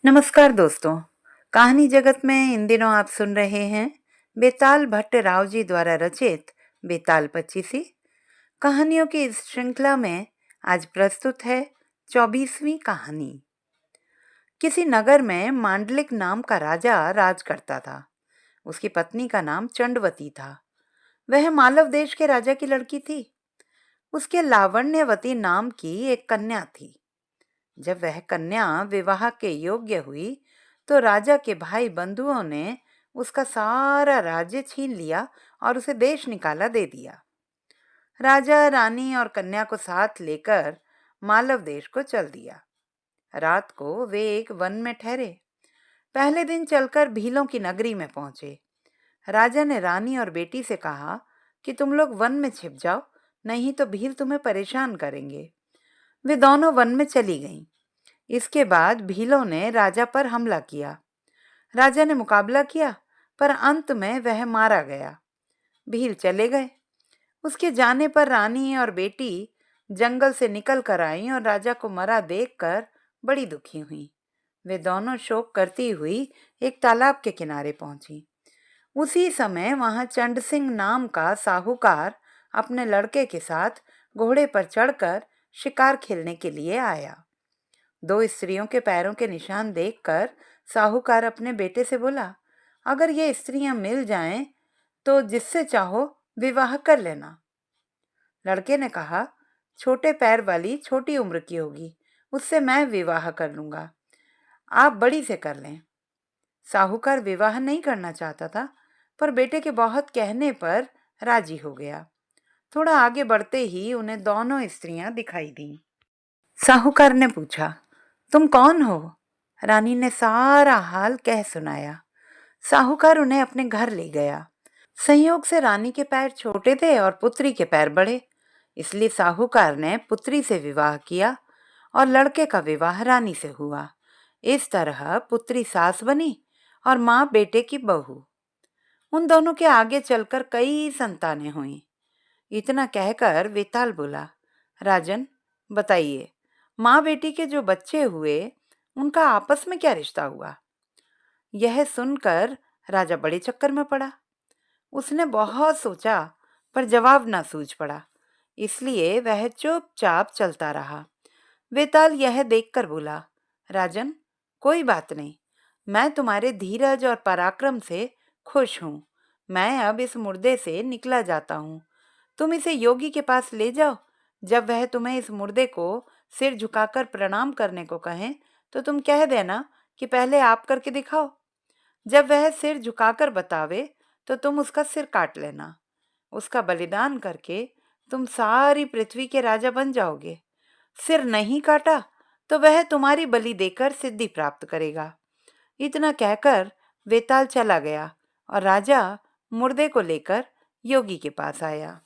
नमस्कार दोस्तों। कहानी जगत में इन दिनों आप सुन रहे हैं बेताल भट्ट राव जी द्वारा रचित बेताल पच्चीसी। कहानियों की इस श्रृंखला में आज प्रस्तुत है 24वीं कहानी। किसी नगर में मांडलिक नाम का राजा राज करता था। उसकी पत्नी का नाम चंडवती था। वह मालव देश के राजा की लड़की थी। उसके लावण्यवती नाम की एक कन्या थी। जब वह कन्या विवाह के योग्य हुई तो राजा के भाई बंधुओं ने उसका सारा राज्य छीन लिया और उसे देश निकाला दे दिया। राजा रानी और कन्या को साथ लेकर मालव देश को चल दिया। रात को वे एक वन में ठहरे। पहले दिन चलकर भीलों की नगरी में पहुंचे। राजा ने रानी और बेटी से कहा कि तुम लोग वन में छिप जाओ, नहीं तो भील तुम्हें परेशान करेंगे। वे दोनों वन में चली गईं। इसके बाद भीलों ने राजा पर हमला किया। राजा ने मुकाबला किया, पर अंत में वह मारा गया। भील चले गए। उसके जाने पर रानी और बेटी जंगल से निकल कर आईं और राजा को मरा देखकर बड़ी दुखी हुई। वे दोनों शोक करती हुई एक तालाब के किनारे पहुंची। उसी समय वहां चंड सिंह नाम का साहूकार अपने लड़के के साथ घोड़े पर चढ़कर शिकार खेलने के लिए आया। दो स्त्रियों के पैरों के निशान देखकर साहूकार अपने बेटे से बोला, अगर ये स्त्रियां मिल जाएं तो जिससे चाहो विवाह कर लेना। लड़के ने कहा, छोटे पैर वाली छोटी उम्र की होगी, उससे मैं विवाह कर लूंगा, आप बड़ी से कर लें। साहूकार विवाह नहीं करना चाहता था, पर बेटे के बहुत कहने पर राजी हो गया। थोड़ा आगे बढ़ते ही उन्हें दोनों स्त्रियां दिखाई दी। साहूकार ने पूछा, तुम कौन हो? रानी ने सारा हाल कह सुनाया। साहूकार उन्हें अपने घर ले गया। संयोग से रानी के पैर छोटे थे और पुत्री के पैर बड़े, इसलिए साहूकार ने पुत्री से विवाह किया और लड़के का विवाह रानी से हुआ। इस तरह पुत्री सास बनी और माँ बेटे की बहू। उन दोनों के आगे चलकर कई संतानें हुईं। इतना कहकर वेताल बोला, राजन बताइए, माँ बेटी के जो बच्चे हुए उनका आपस में क्या रिश्ता हुआ? यह सुनकर राजा बड़े चक्कर में पड़ा। उसने बहुत सोचा, पर जवाब ना सूझ पड़ा, इसलिए वह चुपचाप चलता रहा। वेताल यह देखकर बोला, राजन कोई बात नहीं, मैं तुम्हारे धीरज और पराक्रम से खुश हूं। मैं अब इस मुर्दे से निकला जाता हूं। तुम इसे योगी के पास ले जाओ। जब वह तुम्हें इस मुर्दे को सिर झुकाकर प्रणाम करने को कहें तो तुम कह देना कि पहले आप करके दिखाओ। जब वह सिर झुकाकर बतावे तो तुम उसका सिर काट लेना। उसका बलिदान करके तुम सारी पृथ्वी के राजा बन जाओगे। सिर नहीं काटा तो वह तुम्हारी बलि देकर सिद्धि प्राप्त करेगा। इतना कहकर वेताल चला गया और राजा मुर्दे को लेकर योगी के पास आया।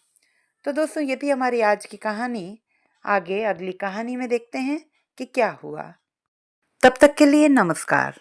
तो दोस्तों, ये थी हमारी आज की कहानी। आगे अगली कहानी में देखते हैं कि क्या हुआ। तब तक के लिए नमस्कार।